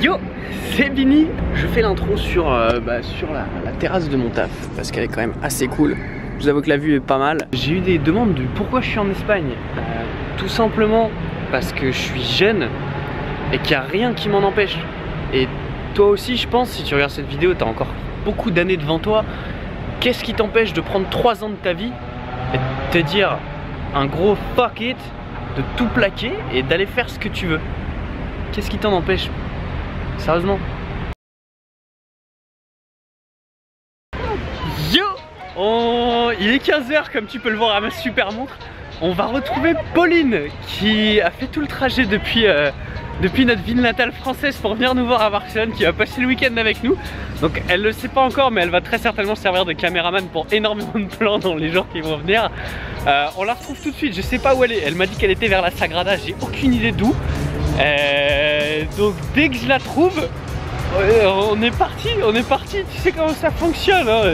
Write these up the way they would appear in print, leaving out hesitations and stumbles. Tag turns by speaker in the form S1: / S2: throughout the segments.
S1: Yo, c'est Bini. Je fais l'intro sur la terrasse de mon taf parce qu'elle est quand même assez cool. Je vous avoue que la vue est pas mal. J'ai eu des demandes du pourquoi je suis en Espagne. Tout simplement parce que je suis jeune et qu'il n'y a rien qui m'en empêche. Et toi aussi, je pense, si tu regardes cette vidéo, tu as encore beaucoup d'années devant toi. Qu'est-ce qui t'empêche de prendre 3 ans de ta vie et de te dire un gros fuck it, de tout plaquer et d'aller faire ce que tu veux? Qu'est-ce qui t'en empêche? Sérieusement? Yo! Il est 15 h comme tu peux le voir à ma super montre. On va retrouver Pauline qui a fait tout le trajet depuis notre ville natale française pour venir nous voir à Barcelone, qui va passer le week-end avec nous. Donc elle le sait pas encore, mais elle va très certainement servir de caméraman pour énormément de plans dans les jours qui vont venir. On la retrouve tout de suite, je sais pas où elle est. Elle m'a dit qu'elle était vers la Sagrada, j'ai aucune idée d'où. Donc dès que je la trouve, on est parti, tu sais comment ça fonctionne, hein.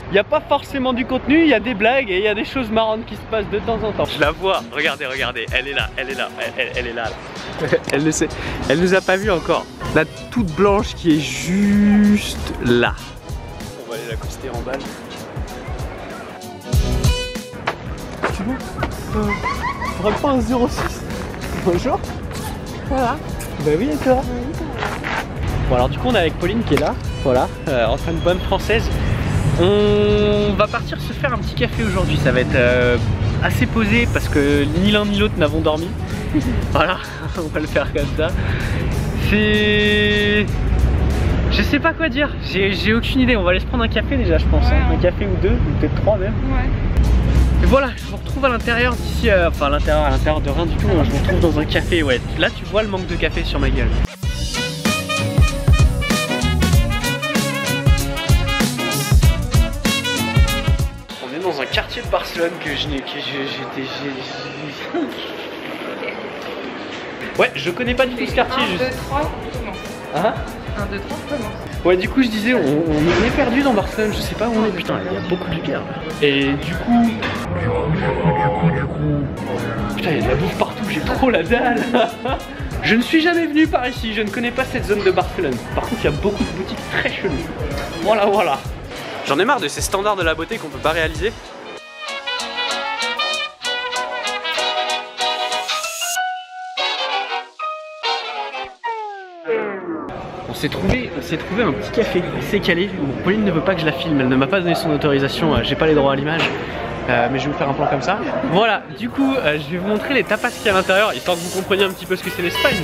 S1: Il n'y a pas forcément du contenu, il y a des blagues et il y a des choses marrantes qui se passent de temps en temps. Je la vois, regardez, elle est là, elle est là. Elle le sait, elle nous a pas vu encore. La toute blanche qui est juste là. On va aller l'accoster en balle. Tu vois, on pas un 06. Bonjour. Voilà. Bah oui, et toi? Bon, alors du coup on est avec Pauline qui est là, voilà, en train de bonne française. On va partir se faire un petit café aujourd'hui, ça va être assez posé parce que ni l'un ni l'autre n'avons dormi. Voilà, on va le faire comme ça. C'est... Je sais pas quoi dire, j'ai aucune idée, on va aller se prendre un café déjà je pense, ouais, hein. Un café ou deux, ou peut-être 3 même. Ouais. Et voilà, je vous retrouve à l'intérieur d'ici, enfin à l'intérieur de rien du tout, hein. Je vous retrouve dans un café, ouais. Là tu vois le manque de café sur ma gueule. Dans un quartier de Barcelone que ouais, je connais pas du tout ce quartier.
S2: 1, 2, 3, commence.
S1: Hein?
S2: 1, 2, 3, commence.
S1: Ouais, du coup je disais, on est perdu dans Barcelone, je sais pas où on est. Putain, il y a beaucoup de lumière. Et du coup... Putain, il y a de la bouffe partout, j'ai trop la dalle. Je ne suis jamais venu par ici, je ne connais pas cette zone de Barcelone. Par contre, il y a beaucoup de boutiques très cheloues. Voilà. J'en ai marre de ces standards de la beauté qu'on peut pas réaliser. On s'est trouvé un petit café assez calé. Bon, Pauline ne veut pas que je la filme, elle ne m'a pas donné son autorisation, j'ai pas les droits à l'image. Mais je vais vous faire un plan comme ça. Voilà, du coup, je vais vous montrer les tapas qu'il y a à l'intérieur, histoire que vous compreniez un petit peu ce que c'est l'Espagne.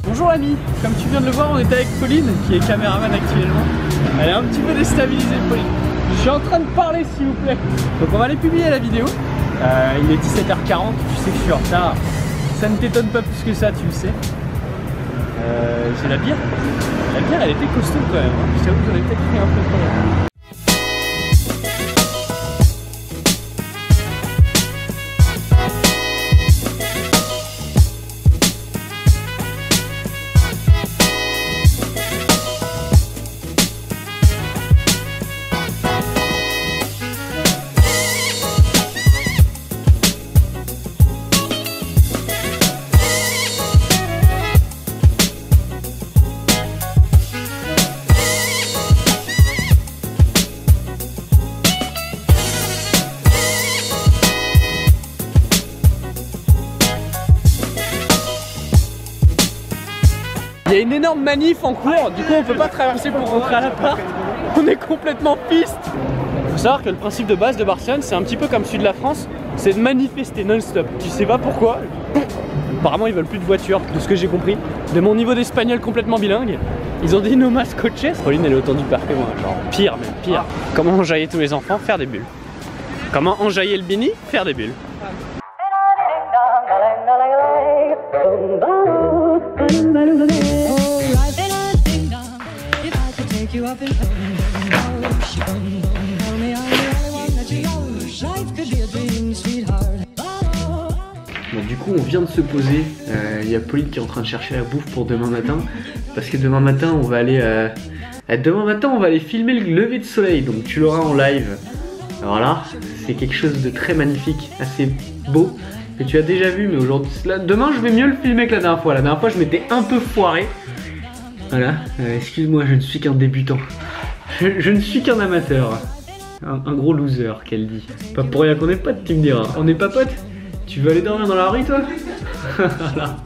S1: Bonjour ami, comme tu viens de le voir, on était avec Pauline qui est caméraman actuellement. Elle est un petit peu déstabilisée, Pauline. Je suis en train de parler s'il vous plaît. Donc on va aller publier la vidéo. Il est 17h40, tu sais que je suis en retard. Ça ne t'étonne pas plus que ça, tu le sais. C'est la bière. La bière elle était costaud quand même, hein. Je t'avoue que j'en ai peut-être pris un peu trop. Il y a une énorme manif en cours, du coup on peut pas traverser pour rentrer à l'appart. On est complètement piste. Faut savoir que le principe de base de Barcelone, c'est un petit peu comme celui de la France, c'est de manifester non-stop. Tu sais pas pourquoi. Apparemment ils veulent plus de voitures, de ce que j'ai compris. De mon niveau d'espagnol complètement bilingue, ils ont dit no más coches. Pauline elle est autant du père que moi, genre pire même, pire. Comment enjailler tous les enfants? Faire des bulles. Comment enjailler le Bini? Faire des bulles. up and tell me I'm the only one that you know. Life could be a dream, sweetheart. coup on vient de se poser, il y a Pauline qui est en train de chercher la bouffe pour demain matin. Parce que demain matin on va aller filmer le lever de soleil, donc tu l'auras en live. Alors là, c'est quelque chose de très magnifique, assez beau, que tu as déjà vu, mais aujourd'hui, demain je vais mieux le filmer que la dernière fois. La dernière fois je m'étais un peu foiré. Voilà, excuse-moi, je ne suis qu'un débutant. Je ne suis qu'un amateur. Un gros loser, qu'elle dit. Pas pour rien qu'on est potes, tu me diras. On n'est pas potes? Tu veux aller dormir dans la rue, toi? Voilà.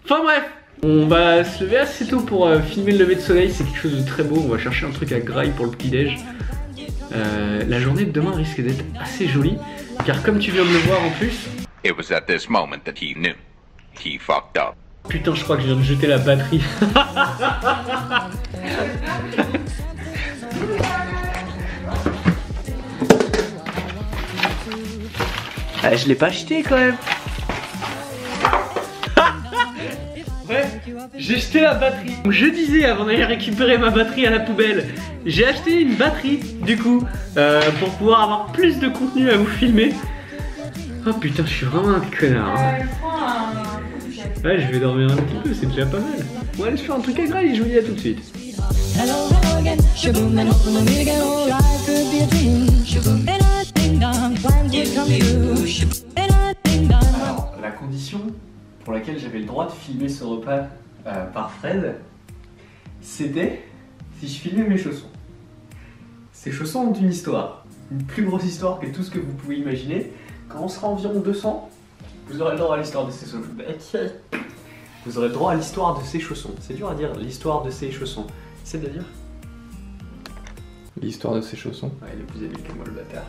S1: Enfin bref, on va se lever assez tôt pour filmer le lever de soleil. C'est quelque chose de très beau. On va chercher un truc à Graille pour le petit-déj. La journée de demain risque d'être assez jolie, car comme tu viens de le voir en plus...
S3: It was at this moment that he knew. He fucked up.
S1: Putain, je crois que je viens de jeter la batterie. Je l'ai pas acheté quand même. Ouais, j'ai jeté la batterie. Je disais avant d'aller récupérer ma batterie à la poubelle, j'ai acheté une batterie du coup pour pouvoir avoir plus de contenu à vous filmer. Oh putain, je suis vraiment un connard. Hein. Ouais, je vais dormir un petit peu, c'est déjà pas mal. On va aller se faire un truc à Graille, je vous dis à tout de suite. Alors, la condition pour laquelle j'avais le droit de filmer ce repas par Fred, c'était si je filmais mes chaussons. Ces chaussons ont une histoire, une plus grosse histoire que tout ce que vous pouvez imaginer. Quand on sera environ 200, vous aurez le droit à l'histoire de ces chaussons. Vous aurez le droit à l'histoire de ces chaussons. C'est dur à dire, l'histoire de ces chaussons. C'est de dire
S4: l'histoire de ces chaussons.
S1: Ouais, il est plus habile que moi, le bâtard.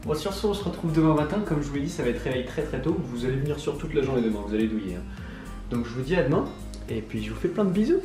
S1: Bon, sur ce, on se retrouve demain matin. Comme je vous l'ai dit, ça va être réveillé très très tôt. Vous allez venir sur toute la journée demain, vous allez douiller. Hein. Donc je vous dis à demain, et puis je vous fais plein de bisous.